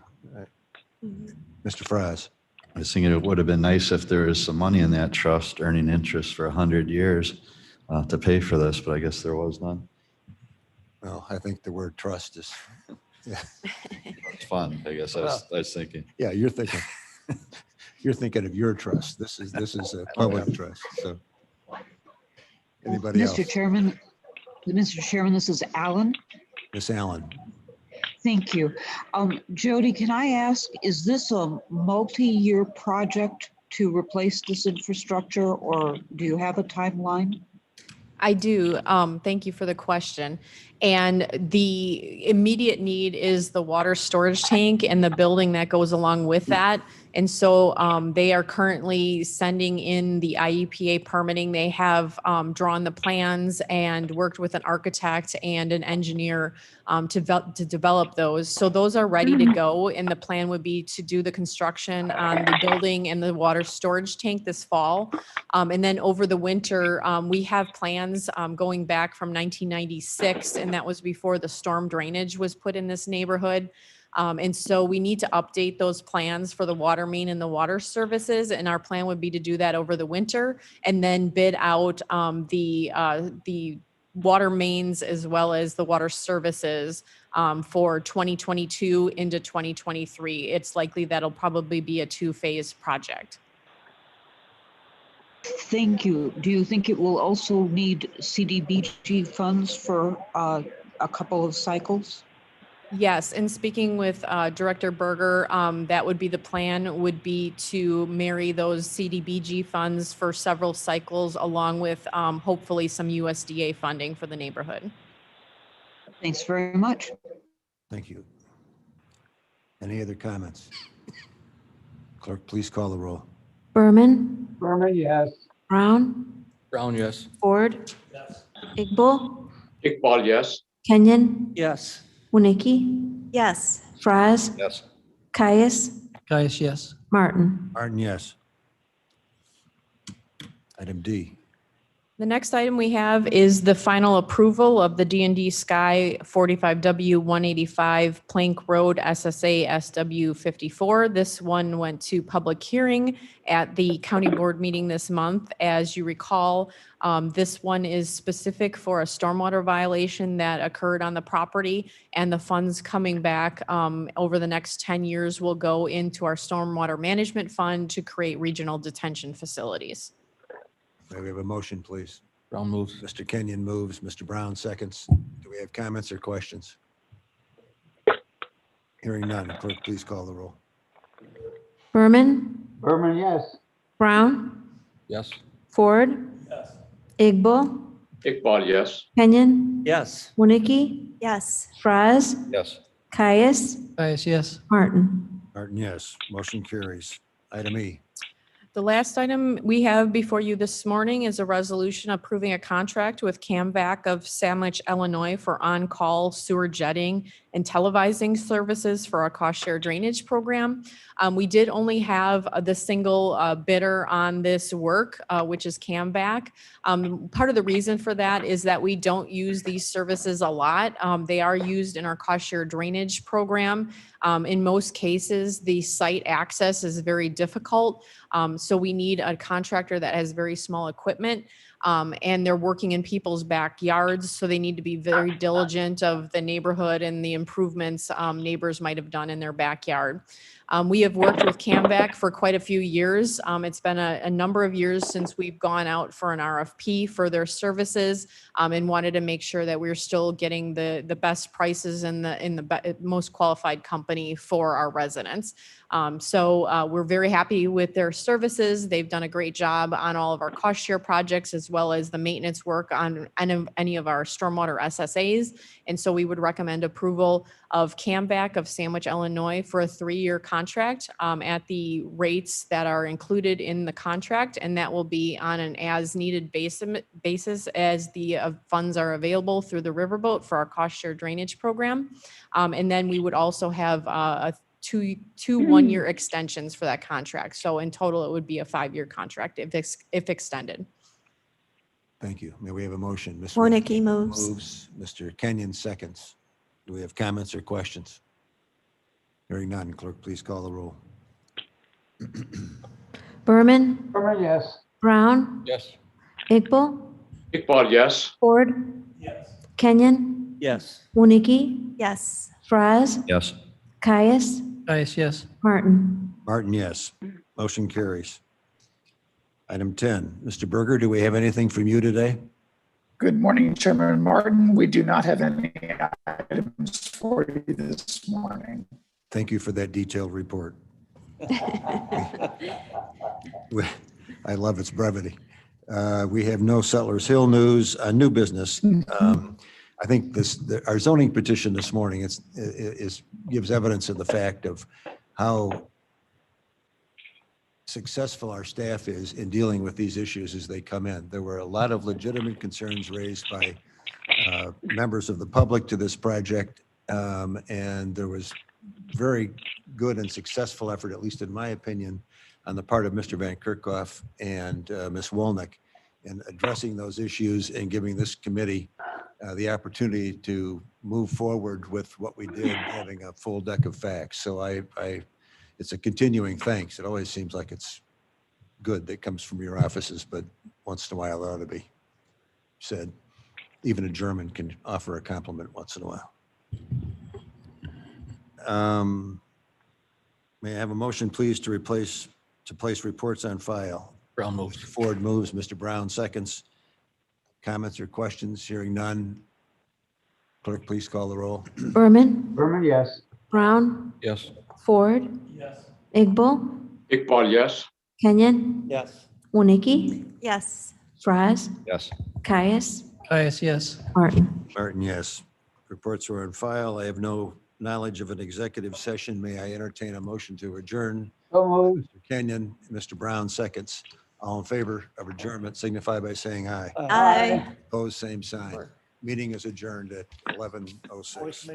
Mr. Fries. I was thinking it would have been nice if there was some money in that trust earning interest for 100 years to pay for this, but I guess there was none. Well, I think the word trust is, yeah. It's fun, I guess. I was thinking. Yeah, you're thinking of your trust. This is a public trust. So anybody else? Mr. Chairman, this is Alan. Miss Allen. Thank you. Jody, can I ask, is this a multi-year project to replace this infrastructure, or do you have a timeline? I do. Thank you for the question. And the immediate need is the water storage tank and the building that goes along with that. And so they are currently sending in the IEPA permitting. They have drawn the plans and worked with an architect and an engineer to develop those. So those are ready to go. And the plan would be to do the construction on the building and the water storage tank this fall. And then over the winter, we have plans going back from 1996, and that was before the storm drainage was put in this neighborhood. And so we need to update those plans for the water main and the water services. And our plan would be to do that over the winter and then bid out the water mains as well as the water services for 2022 into 2023. It's likely that'll probably be a 2-phase project. Thank you. Do you think it will also need CDBG funds for a couple of cycles? Yes, and speaking with Director Berger, that would be the plan, would be to marry those CDBG funds for several cycles along with hopefully some USDA funding for the neighborhood. Thanks very much. Thank you. Any other comments? Clerk, please call the roll. Berman, Berman, yes. Brown, Brown, yes. Ford, Iqbal, Iqbal, yes. Kenyon, Yes. Winnicki, Yes. Fraz, Yes. Caius, Caius, yes. Martin. Martin, yes. Item D. The next item we have is the final approval of the D&D Sky 45W 185 Plank Road SSA SW 54. This one went to public hearing at the county board meeting this month. As you recall, this one is specific for a stormwater violation that occurred on the property, and the funds coming back over the next 10 years will go into our stormwater management fund to create regional detention facilities. May we have a motion, please? Brown moves. Mr. Kenyon moves. Mr. Brown seconds. Do we have comments or questions? Hearing none. Clerk, please call the roll. Berman, Berman, yes. Brown, Yes. Ford, Iqbal, Iqbal, yes. Kenyon, Yes. Winnicki, Yes. Fraz, Yes. Caius, Caius, yes. Martin. Martin, yes. Motion carries. Item E. The last item we have before you this morning is a resolution approving a contract with CAMVAC of Sandwich, Illinois for on-call sewer jetting and televising services for our cost share drainage program. We did only have the single bidder on this work, which is CAMVAC. Part of the reason for that is that we don't use these services a lot. They are used in our cost share drainage program. In most cases, the site access is very difficult. So we need a contractor that has very small equipment, and they're working in people's backyards. So they need to be very diligent of the neighborhood and the improvements neighbors might have done in their backyard. We have worked with CAMVAC for quite a few years. It's been a number of years since we've gone out for an RFP for their services, and wanted to make sure that we're still getting the best prices and the most qualified company for our residents. So we're very happy with their services. They've done a great job on all of our cost share projects as well as the maintenance work on any of our stormwater SSAs. And so we would recommend approval of CAMVAC of Sandwich, Illinois for a 3-year contract at the rates that are included in the contract. And that will be on an as-needed basis as the funds are available through the riverboat for our cost share drainage program. And then we would also have two 1-year extensions for that contract. So in total, it would be a 5-year contract if extended. Thank you. May we have a motion? Ms. Winnicki moves. Moves. Mr. Kenyon seconds. Do we have comments or questions? Hearing none. Clerk, please call the roll. Berman, Berman, yes. Brown, Yes. Iqbal, Iqbal, yes. Ford, Kenyon, Yes. Winnicki, Yes. Fraz, Yes. Caius, Caius, yes. Martin. Martin, yes. Motion carries. Item 10. Mr. Berger, do we have anything from you today? Good morning, Chairman Martin. We do not have any items for you this morning. Thank you for that detailed report. I love its brevity. We have no Settlers Hill news, new business. I think our zoning petition this morning gives evidence of the fact of how successful our staff is in dealing with these issues as they come in. There were a lot of legitimate concerns raised by members of the public to this project, and there was very good and successful effort, at least in my opinion, on the part of Mr. Van Kerkhoff and Ms. Wolnick in addressing those issues and giving this committee the opportunity to move forward with what we did, having a full deck of facts. So it's a continuing thanks. It always seems like it's good that comes from your offices, but once in a while it ought to be said. Even a German can offer a compliment once in a while. May I have a motion, please, to place reports on file? Brown moves. Mr. Ford moves, Mr. Brown seconds. Comments or questions? Hearing none. Clerk, please call the roll. Berman, Berman, yes. Brown, Yes. Ford, Yes. Iqbal, Iqbal, yes. Kenyon, Yes. Winnicke, Yes. Fraz, Yes. Caius, Caius, yes. Martin. Martin, yes. Reports are on file. I have no knowledge of an executive session. May I entertain a motion to adjourn? So moved. Mr. Kenyon, Mr. Brown seconds. All in favor of adjournment signify by saying aye. Aye. Opposed, same sign. Meeting is adjourned at 11:06.